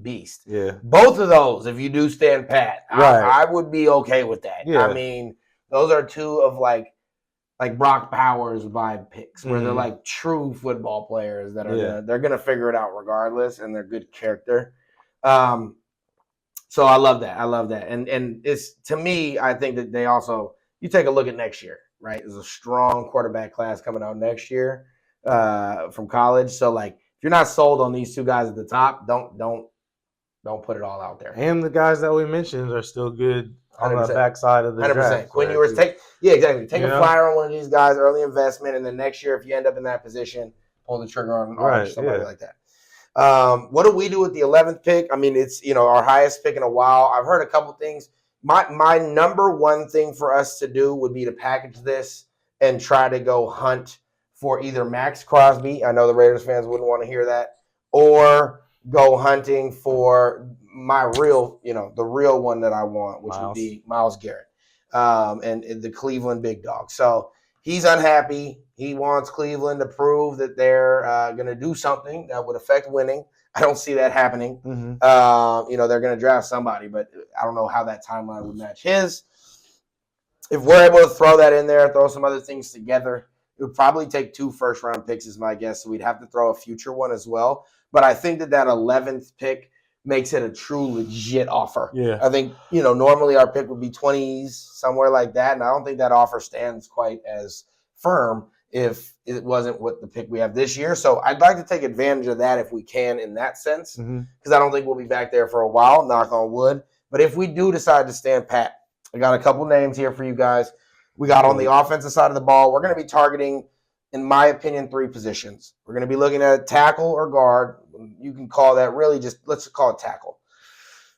Beast. Yeah. Both of those, if you do stand pat, right. I would be okay with that. Yeah. I mean, those are 2 of like Brock Powers vibe picks, where they're like true football players that are they're gonna figure it out regardless, and they're good character. So I love that. And it's, to me, I think that they also, you take a look at next year, right? There's a strong quarterback class coming out next year. from college. So like, if you're not sold on these two guys at the top, don't put it all out there. And the guys that we mentioned are still good on 100%. the backside of the 100%. draft. Quinn Ewers, exactly. Take a know? flyer on one of these guys, early investment, and then next year, if you end up in that position, pull the trigger on somebody like that. What do we do with the 11th pick? I mean, it's our highest pick in a while. I've heard a couple things. My number one thing for us to do would be to package this and try to go hunt for either Max Crosby. I know the Raiders fans wouldn't want to hear that, or go hunting for my real, the real one that I want, which would be Myles Garrett, and the Cleveland big dog. So he's unhappy. He wants Cleveland to prove that they're going to do something that would affect winning. I don't see that happening. They're going to draft somebody, but I don't know how that timeline would match his. If we're able to throw that in there, throw some other things together, it would probably take 2 first-round picks is my guess. So we'd have to throw a future one as well. But I think that 11th pick makes it a true legit offer. Yeah. I think, normally our pick would be 20s, somewhere like that. And I don't think that offer stands quite as firm if it wasn't what the pick we have this year. So I'd like to take advantage of that if we can in that sense, because I don't think we'll be back there for a while, knock on wood. But if we do decide to stand pat, I got a couple names here for you guys. We got on the offensive side of the ball, we're going to be targeting, in my opinion, 3 positions. We're going to be looking at tackle or guard. You can call that really let's call it tackle.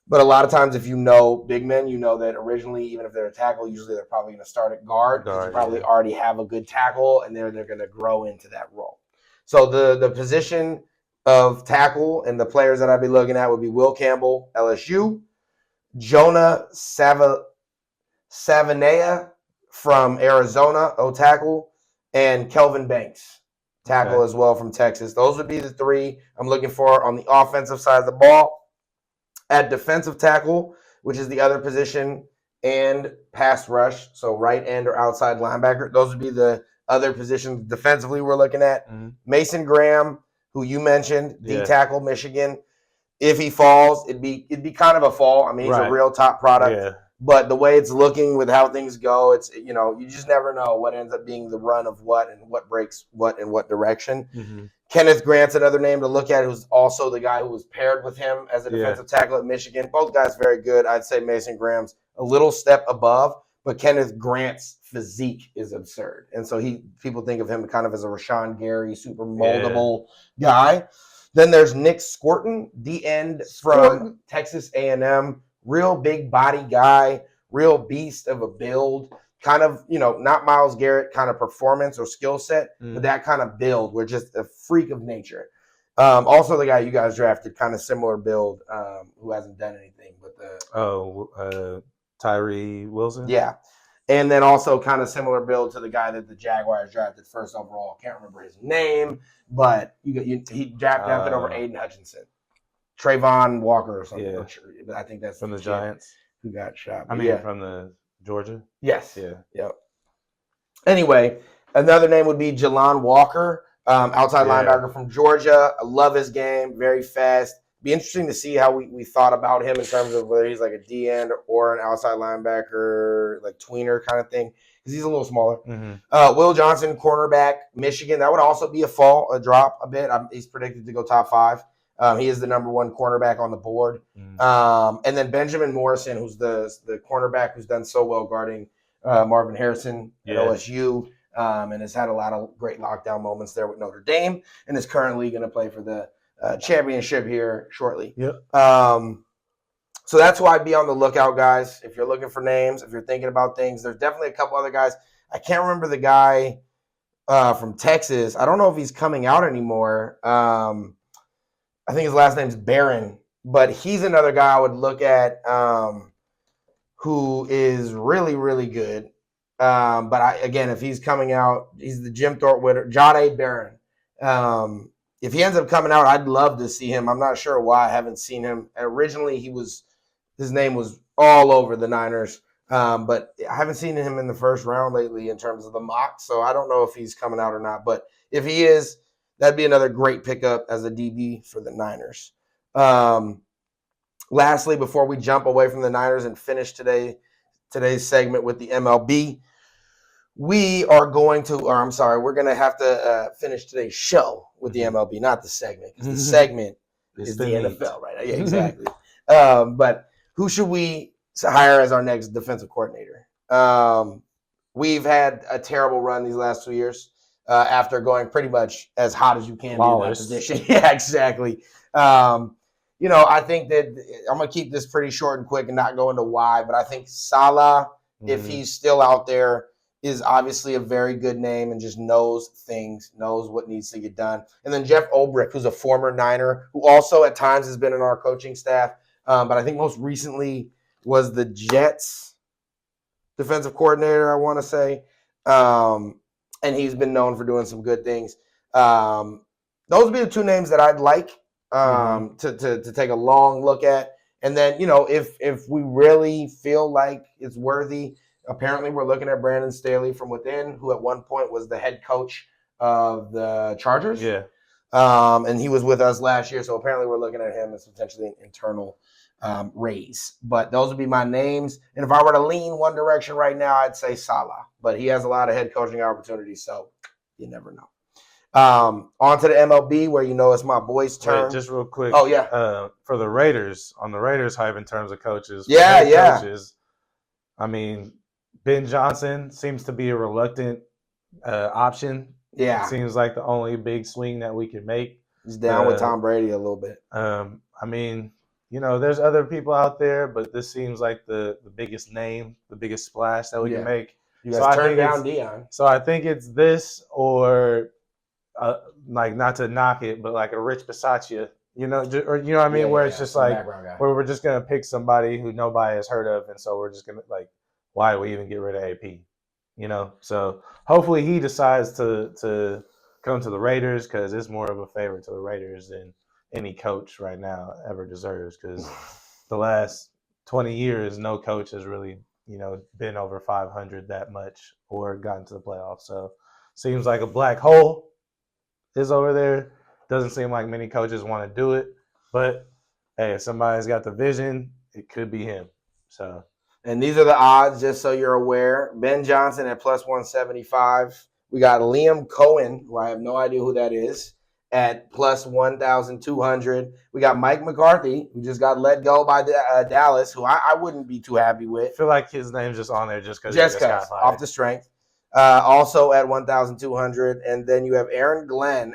But a lot of times if you know big men, you know that originally, even if they're a tackle, usually they're probably going to start at guard. Because you probably already have a good tackle, and they're going to grow into that role. So the position of tackle and the players that I'd be looking at would be Will Campbell, LSU, Jonah Savanea from Arizona, O-tackle, and Kelvin Banks, tackle as well from Texas. Those would be the 3 I'm looking for on the offensive side of the ball. At defensive tackle, which is the other position, and pass rush, so right end or outside linebacker, those would be the other positions defensively we're looking at. Mason Graham, who you mentioned, D-tackle, Michigan. If he falls, it'd be kind of a fall. I mean, he's a real top product. Yeah. But the way it's looking with how things go, it's you just never know what ends up being the run of what and what breaks what in what direction. Kenneth Grant's another name to look at, who's also the guy who was paired with him as a defensive tackle at Michigan. Both guys very good. I'd say Mason Graham's a little step above, but Kenneth Grant's physique is absurd. And so people think of him kind of as a Rashawn Gary, super moldable guy. Then there's Nick Skorton, the end from Texas A&M. Real big body guy, real beast of a build, kind of, not Myles Garrett kind of performance or skill set, but that kind of build. We're just a freak of nature. Also, the guy you guys drafted, kind of similar build, who hasn't done anything. But Tyree Wilson? Yeah. And then also kind of similar build to the guy that the Jaguars drafted first overall. Can't remember his name, but he drafted over Aiden Hutchinson. Trayvon Walker or something. Yeah. But I think that's from the Giants who got shot. I mean, from the Georgia? Yes. Yeah. Yep. Anyway, another name would be Jalon Walker, outside linebacker from Georgia. I love his game. Very fast. Be interesting to see how we thought about him in terms of whether he's like a D-end or an outside linebacker, like tweener kind of thing, because he's a little smaller. Will Johnson, cornerback, Michigan. That would also be a drop a bit. He's predicted to go top 5. He is the number 1 cornerback on the board. And then Benjamin Morrison, who's the cornerback who's done so well guarding Marvin Harrison at OSU, and has had a lot of great lockdown moments there with Notre Dame, and is currently going to play for the championship here shortly. So that's why be on the lookout, guys. If you're looking for names, if you're thinking about things, there's definitely a couple other guys. I can't remember the guy from Texas. I don't know if he's coming out anymore. I think his last name's Barron, but he's another guy I would look at who is really, really good. But if he's coming out, he's the Jim Thorpe winner, John A. Barron. If he ends up coming out, I'd love to see him. I'm not sure why I haven't seen him. Originally, his name was all over the Niners, but I haven't seen him in the first round lately in terms of the mock, so I don't know if he's coming out or not. But if he is, that'd be another great pickup as a DB for the Niners. Lastly, before we jump away from the Niners and finish today's segment with the MLB, we are going to, or I'm sorry, we're going to have to finish today's show with the MLB, not the segment, because the segment is the NFL, right? Yeah, exactly. But who should we hire as our next defensive coordinator? We've had a terrible run these last 2 years after going pretty much as hot as you can be in that position. Yeah, exactly. I think that I'm going to keep this pretty short and quick and not go into why, but I think Salah, if he's still out there, is obviously a very good name and just knows things, knows what needs to get done. And then Jeff Ulbrich, who's a former Niner, who also at times has been in our coaching staff, but I think most recently was the Jets defensive coordinator, I want to say. And he's been known for doing some good things. Those would be the two names that I'd like to take a long look at. And then, if we really feel like it's worthy, apparently we're looking at Brandon Staley from within, who at one point was the head coach of the Chargers. Yeah. And he was with us last year, so apparently we're looking at him as potentially an internal raise. But those would be my names. And if I were to lean one direction right now, I'd say Salah. But he has a lot of head coaching opportunities, so you never know. On to the MLB, where it's my boy's turn. Wait, just real quick. Oh, yeah. For the Raiders, on the Raiders hype in terms of coaches. Coaches, I mean, Ben Johnson seems to be a reluctant option. Yeah. It seems like the only big swing that we can make. He's down with Tom Brady a little bit. I mean, there's other people out there, but this seems like the biggest name, the biggest splash that we can make. You guys turned down Dion. So I think it's this or, not to knock it, but like a Rich Bisaccia, or what I mean, where it's just like where we're just gonna pick somebody who nobody has heard of, and so we're just gonna why do we even get rid of AP? So hopefully he decides to come to the Raiders, because it's more of a favor to the Raiders than any coach right now ever deserves, because the last 20 years, no coach has really, been over 500 that much or gotten to the playoffs. So seems like a black hole is over there. Doesn't seem like many coaches want to do it, but hey, if somebody's got the vision, it could be him. So. And these are the odds, just so you're aware. Ben Johnson at plus 175. We got Liam Cohen, who I have no idea who that is, at plus 1,200. We got Mike McCarthy, who just got let go by Dallas, who I wouldn't be too happy with. I feel like his name's just on there just because off the strength. Also at 1,200. And then you have Aaron Glenn,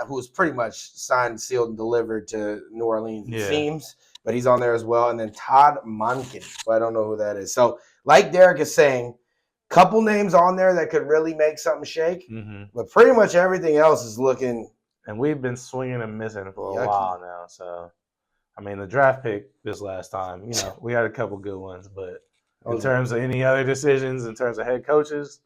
who's pretty much signed, sealed, and delivered to New Orleans, it seems. But he's on there as well. And then Todd Monken, who I don't know who that is. So like Derek is saying, couple names on there that could really make something shake. But pretty much everything else is looking – and we've been swinging and missing for a while now. So, I mean, the draft pick this last time, we had a couple good ones. But in terms of any other decisions, in terms of head coaches,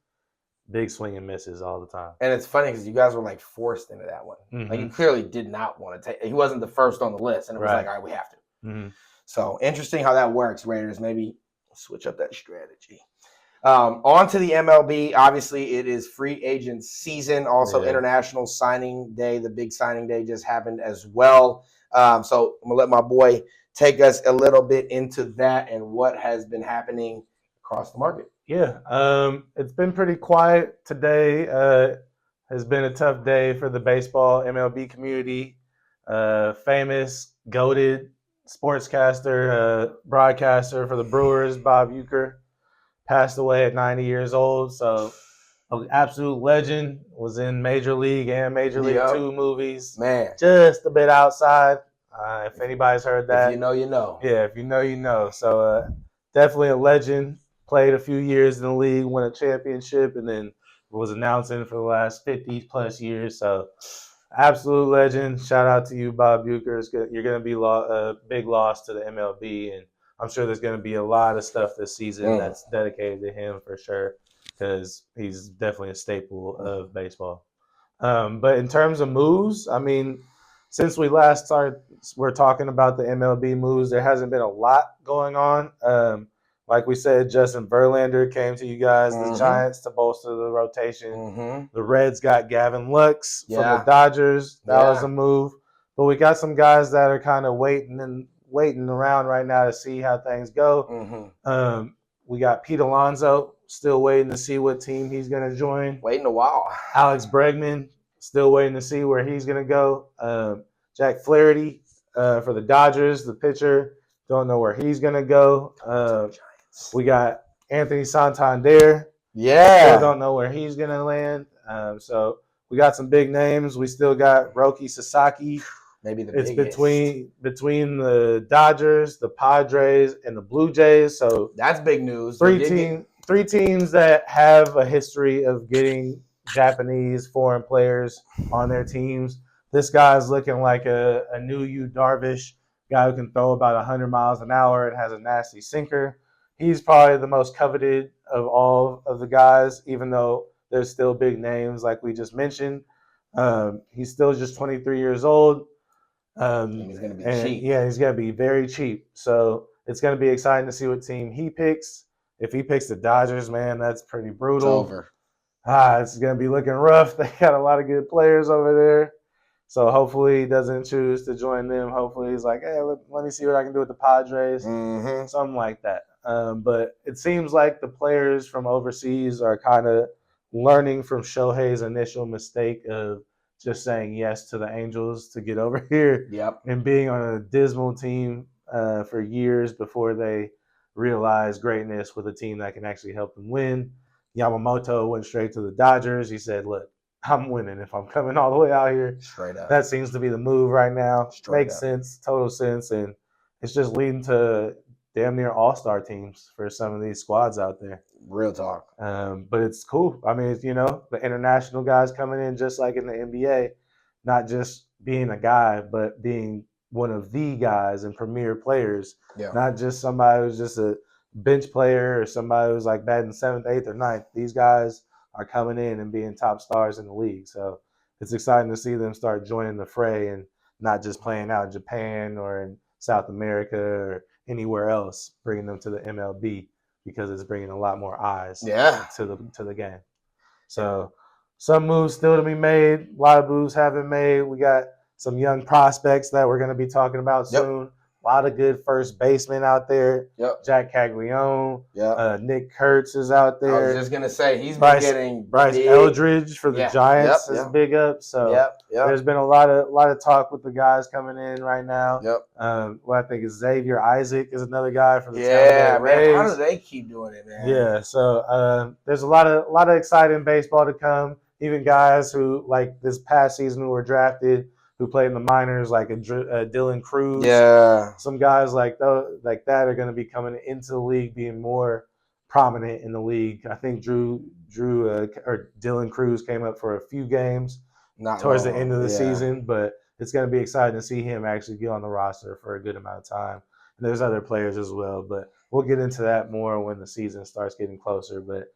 big swing and misses all the time. And it's funny because you guys were, forced into that one. Like, you clearly did not want to take – he wasn't the first on the list. And it was all right, we have to. So, interesting how that works, Raiders. Maybe switch up that strategy. On to the MLB. Obviously, it is free agent season. Also, International Signing Day. The big signing day just happened as well. So I'm going to let my boy take us a little bit into that and what has been happening across the market. Yeah, it's been pretty quiet today. Has been a tough day for the baseball MLB community. Famous, goated sportscaster, broadcaster for the Brewers, Bob Uecker, passed away at 90 years old. So, an absolute legend. Was in Major League and Major League 2 movies. Man. Just a bit outside. If anybody's heard that. If you know, you know. Yeah, if you know, you know. So, definitely a legend. Played a few years in the league, won a championship, and then was announcing for the last 50-plus years. So, absolute legend. Shout out to you, Bob Uecker. You're going to be a big loss to the MLB, and I'm sure there's going to be a lot of stuff this season that's dedicated to him for sure, because he's definitely a staple of baseball. But in terms of moves, I mean, since we last started, we're talking about the MLB moves, there hasn't been a lot going on. Like we said, Justin Verlander came to you guys, the Giants, to bolster the rotation. The Reds got Gavin Lux from the Dodgers. That was a move. But we got some guys that are kind of waiting around right now to see how things go. We got Pete Alonso still waiting to see what team he's going to join. Waiting a while. Alex Bregman, still waiting to see where he's going to go. Jack Flaherty for the Dodgers, the pitcher, don't know where he's going to go. We got Anthony Santander. Yeah. Still don't know where he's going to land. So we got some big names. We still got Roki Sasaki. Maybe it's biggest. between the Dodgers, the Padres, and the Blue Jays. So that's big news. Three teams that have a history of getting Japanese foreign players on their teams. This guy's looking like a new Yu Darvish, guy who can throw about 100 miles an hour and has a nasty sinker. He's probably the most coveted of all of the guys, even though there's still big names like we just mentioned. He's still just 23 years old. And he's going to be cheap. Yeah, he's going to be very cheap. So it's going to be exciting to see what team he picks. If he picks the Dodgers, man, that's pretty brutal. It's over. It's going to be looking rough. They got a lot of good players over there. So hopefully he doesn't choose to join them. Hopefully he's like, hey, let me see what I can do with the Padres. Mm-hmm. Something like that. But it seems like the players from overseas are kind of learning from Shohei's initial mistake of just saying yes to the Angels to get over here. Yep. And being on a dismal team for years before they realize greatness with a team that can actually help them win. Yamamoto went straight to the Dodgers. He said, look, I'm winning if I'm coming all the way out here. Straight up. That seems to be the move right now. Makes sense, total sense. And it's just leading to damn near all-star teams for some of these squads out there. Real talk. But it's cool. I mean, the international guys coming in just like in the NBA, not just being a guy, but being one of the guys and premier players. Yeah. Not just somebody who's just a bench player or somebody who's like batting 7th, 8th, or 9th. These guys are coming in and being top stars in the league. So it's exciting to see them start joining the fray and not just playing out in Japan or in South America or anywhere else, bringing them to the MLB because it's bringing a lot more eyes to the game. So some moves still to be made. A lot of moves haven't made. We got some young prospects that we're going to be talking about soon. A lot of good first basemen out there. Yep. Jack Caglione. Yep. Nick Kurtz is out there. I was just going to say, he's been getting Bryce big. Eldridge for the Giants is big up. So there's been a lot of talk with the guys coming in right now. Yep. What I think is Xavier Isaac is another guy for the Tampa Bay Rays. Man. How do they keep doing it, man? Yeah. So there's a lot of exciting baseball to come. Even guys who, like this past season, who were drafted, who played in the minors, like a Dylan Cruz. Yeah. Some guys like that are going to be coming into the league, being more prominent in the league. I think Dylan Cruz came up for a few games towards the end of the season, but it's going to be exciting to see him actually get on the roster for a good amount of time. And there's other players as well, but we'll get into that more when the season starts getting closer. But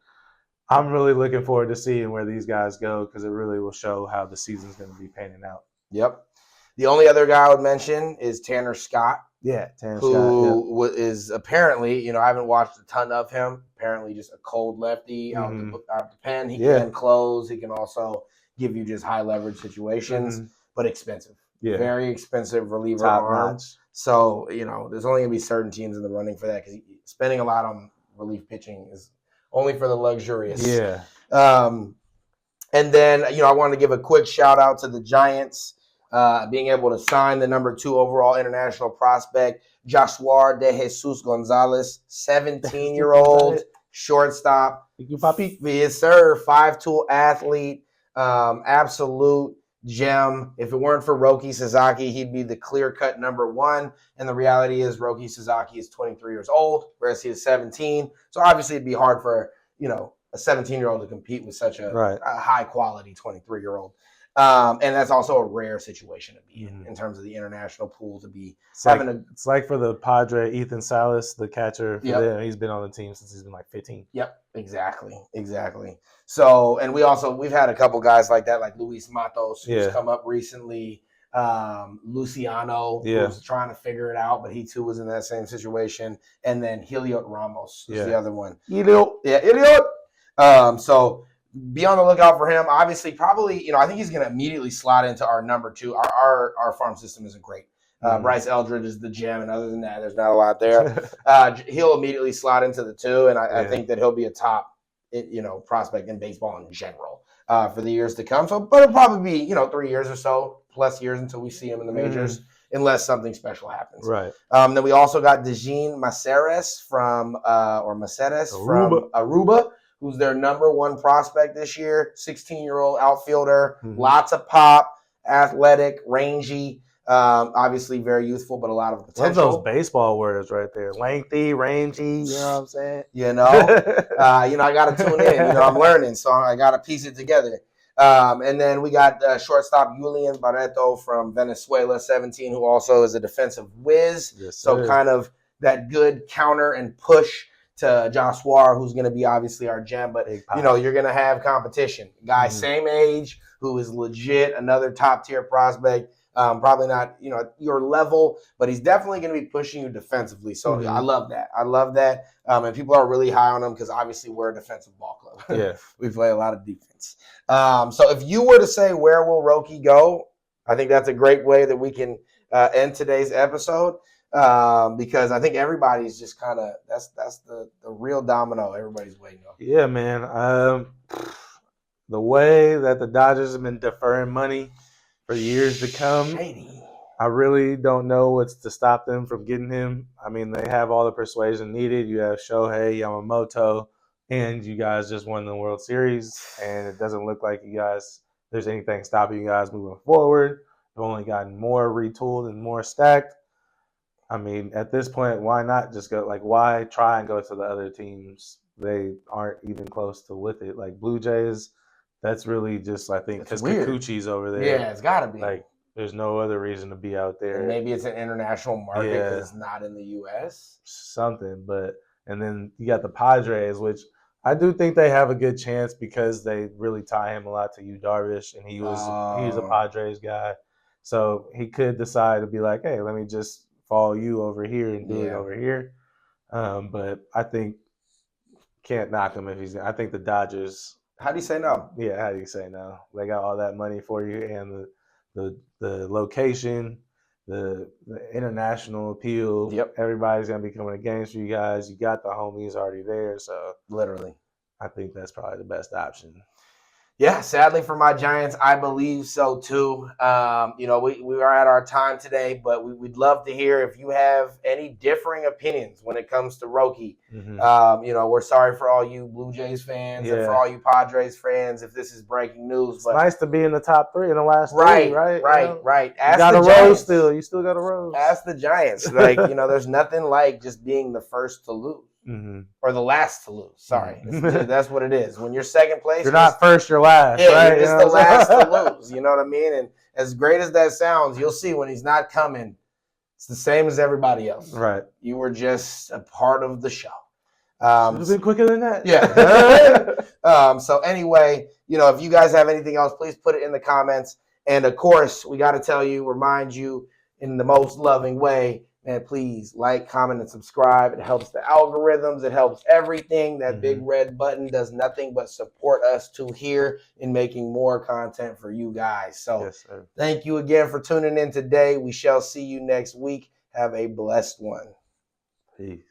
I'm really looking forward to seeing where these guys go because it really will show how the season's going to be panning out. Yep. The only other guy I would mention is Tanner Scott. Yeah, Tanner Scott. Who is apparently, I haven't watched a ton of him. Apparently just a cold lefty out the pen. He can close. He can also give you just high leverage situations, but expensive. Yeah. Very expensive reliever arm. So, there's only going to be certain teams in the running for that because spending a lot on relief pitching is only for the luxurious. Yeah. And then, I want to give a quick shout out to the Giants. Being able to sign the number 2 overall international prospect, Joshua De Jesus Gonzalez, 17-year-old shortstop. Thank you, Papi. Yes, sir. 5'2" athlete, absolute gem. If it weren't for Roki Sasaki, he'd be the clear-cut number 1. And the reality is Roki Sasaki is 23 years old, whereas he is 17. So obviously it'd be hard for, a 17-year-old to compete with such a high-quality 23-year-old. And that's also a rare situation to be in terms of the international pool to be it's like for the Padre, Ethan Salas, the catcher. For them, he's been on the team since he's been like 15. Yep, exactly. So, and we've had a couple guys like that, like Luis Matos, who's come up recently. Luciano, who's trying to figure it out, but he too was in that same situation. And then Heliot Ramos is the other one. Heliot. So be on the lookout for him. Obviously, probably, I think he's going to immediately slot into our number 2. Our farm system isn't great. Bryce Eldridge is the gem, and other than that, there's not a lot there. He'll immediately slot into the 2, and I think that he'll be a top prospect in baseball in general for the years to come. So, but it'll probably be 3 years or so plus years until we see him in the majors, unless something special happens. Right. Then we also got Dejean Maceres from Aruba, who's their number one prospect this year. 16-year-old outfielder, lots of pop, athletic, rangy. Obviously very youthful, but a lot of potential. Love those baseball words right there. Lengthy, rangy, you know what I'm saying? I got to tune in. I'm learning, so I got to piece it together. And then we got shortstop Julian Barreto from Venezuela, 17, who also is a defensive whiz. Yes, so kind of that good counter and push to Joshua, who's going to be obviously our gem. But, you're going to have competition. Guy same age, who is legit, another top-tier prospect. Probably not, at your level, but he's definitely going to be pushing you defensively. So I love that. And people are really high on him because obviously we're a defensive ball club. Yeah. We play a lot of defense. So if you were to say, where will Roki go? I think that's a great way that we can end today's episode because I think everybody's just kind of, that's the real domino everybody's waiting on. Yeah, man. The way that the Dodgers have been deferring money for years to come, Shady. I really don't know what's to stop them from getting him. I mean, they have all the persuasion needed. You have Shohei Yamamoto, and you guys just won the World Series, and it doesn't look like there's anything stopping you guys moving forward. You've only gotten more retooled and more stacked. I mean, at this point, why not just go? Like, why try and go to the other teams? They aren't even close to with it. Like Blue Jays, that's really just, I think, because Kikuchi's over there. Yeah, it's got to be. Like, there's no other reason to be out there. And maybe it's an international market because it's not in the U.S. Something, and then you got the Padres, which I do think they have a good chance because they really tie him a lot to Yu Darvish, and he's a Padres guy. So he could decide to be like, hey, let me just follow you over here and do it over here. But I think can't knock him if I think the Dodgers. How do you say no? Yeah, how do you say no? They got all that money for you and the location, the international appeal. Yep. Everybody's gonna be coming to games for you guys. You got the homies already there, so literally, I think that's probably the best option. Yeah, sadly for my Giants, I believe so too. We are at our time today, but we'd love to hear if you have any differing opinions when it comes to Roki. We're sorry for all you Blue Jays fans and for all you Padres fans if this is breaking news. It's nice to be in the top 3 in the last 3, right? Right. You got a rose still. You still got a rose. Ask the Giants. There's nothing like just being the first to lose. Or the last to lose. Sorry. That's what it is. When you're second place, you're not first, you're last. Yeah, right? You're just the last to lose. You know what I mean? And as great as that sounds, you'll see when he's not coming, it's the same as everybody else. Right. You were just a part of the show. Should have been quicker than that. Yeah. So anyway, if you guys have anything else, please put it in the comments. And of course, we got to remind you in the most loving way, and please like, comment, and subscribe. It helps the algorithms. It helps everything. That big red button does nothing but support us here in making more content for you guys. So thank you again for tuning in today. We shall see you next week. Have a blessed one. Peace.